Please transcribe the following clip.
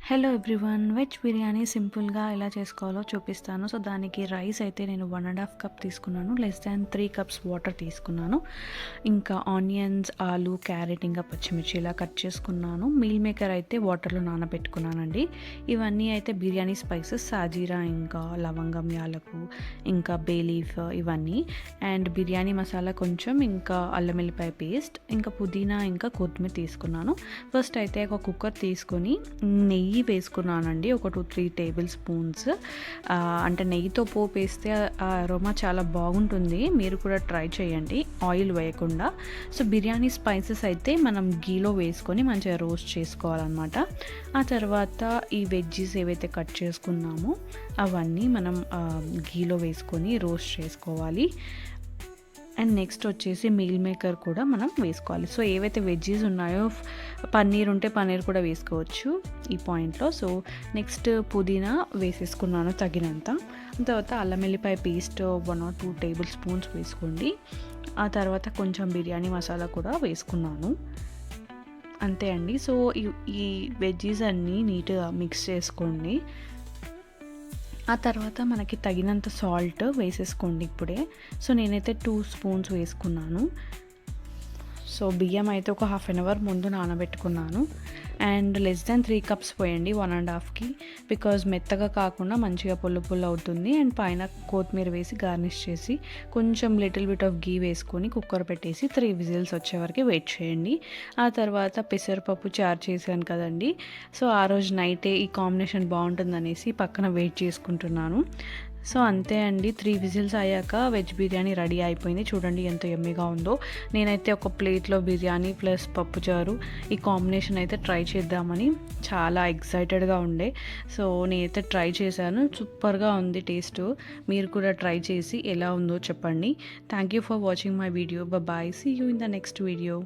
Hello everyone, veg biryani సింపుల్గా ఎలా చేసుకోవాలో చూపిస్తాను. సో దానికి రైస్ అయితే నేను 1.5 కప్ తీసుకున్నాను, లెస్ దాన్ 3 కప్స్ వాటర్ తీసుకున్నాను. ఇంకా ఆనియన్స్, ఆలు, క్యారెట్, ఇంకా పచ్చిమిర్చి ఇలా కట్ చేసుకున్నాను. మీల్ మేకర్ అయితే వాటర్లో నానబెట్టుకున్నానండి. ఇవన్నీ అయితే బిర్యానీ స్పైసెస్, సాజీరా, ఇంకా లవంగం, యాలకు, ఇంకా బే లీఫ్, ఇవన్నీ. అండ్ బిర్యానీ మసాలా కొంచెం, ఇంకా అల్లం వెల్లిపాయ పేస్ట్, ఇంకా పుదీనా, ఇంకా కొత్తిమీర తీసుకున్నాను. ఫస్ట్ అయితే ఒక కుక్కర్ తీసుకొని నెయ్యి వేసుకున్నానండి, ఒక 2-3 టేబుల్ స్పూన్స్. అంటే నెయ్యితో పోపు వేస్తే ఆ అరోమా చాలా బాగుంటుంది, మీరు కూడా ట్రై చేయండి ఆయిల్ వేయకుండా. సో బిర్యానీ స్పైసెస్ అయితే మనం గీలో వేసుకొని మంచిగా రోస్ట్ చేసుకోవాలన్నమాట. ఆ తర్వాత ఈ వెజ్జీస్ ఏవైతే కట్ చేసుకున్నామో అవన్నీ మనం గీలో వేసుకొని రోస్ట్ చేసుకోవాలి. అండ్ నెక్స్ట్ వచ్చేసి మీల్ మేకర్ కూడా మనం వేసుకోవాలి. సో ఏవైతే వెజ్జీస్ ఉన్నాయో, పన్నీర్ ఉంటే పన్నీర్ కూడా వేసుకోవచ్చు ఈ పాయింట్లో. సో నెక్స్ట్ పుదీనా వేసేసుకున్నాను తగినంత. తర్వాత అల్లం వెల్లిపాయ పేస్ట్ 1 or 2 టేబుల్ స్పూన్స్ వేసుకోండి. ఆ తర్వాత కొంచెం బిర్యానీ మసాలా కూడా వేసుకున్నాను. అంతే అండి. సో ఈ వెజ్జీస్ అన్నీ నీట్గా మిక్స్ చేసుకోండి. ఆ తర్వాత మనకి తగినంత సాల్ట్ వేసేసుకోండి ఇప్పుడే. సో నేనైతే 2 స్పూన్స్ వేసుకున్నాను. సో బియ్యం అయితే ఒక 1/2 అవర్ ముందు నానబెట్టుకున్నాను. అండ్ లెస్ దాన్ 3 కప్స్ పోయండి 1.5కి, బికాజ్ మెత్తగా కాకుండా మంచిగా పుల్ల పుల్ల అవుతుంది. అండ్ పైన కొత్తిమీర వేసి గార్నిష్ చేసి కొంచెం లిటిల్ బిట్ ఆఫ్ గీ వేసుకొని కుక్కర్ పెట్టేసి 3 విజిల్స్ వచ్చే వరకు వెయిట్ చేయండి. ఆ తర్వాత పెసరపప్పు చారు చేశాను కదండి, సో ఆ రోజు నైటే ఈ కాంబినేషన్ బాగుంటుందనేసి పక్కన వెయిట్ చేసుకుంటున్నాను. సో అంతే అండి, 3 విజిల్స్ అయ్యాక వెజ్ బిర్యానీ రెడీ అయిపోయింది. చూడండి ఎంత యమ్మీగా ఉందో. నేనైతే ఒక ప్లేట్లో బిర్యానీ ప్లస్ పప్పుచారు ఈ కాంబినేషన్ అయితే ట్రై చేద్దామని చాలా ఎక్సైటెడ్గా ఉండే. సో నేనైతే ట్రై చేశాను, సూపర్గా ఉంది టేస్ట్. మీరు కూడా ట్రై చేసి ఎలా ఉందో చెప్పండి. Thank you for watching my video. Bye, see you in the next video.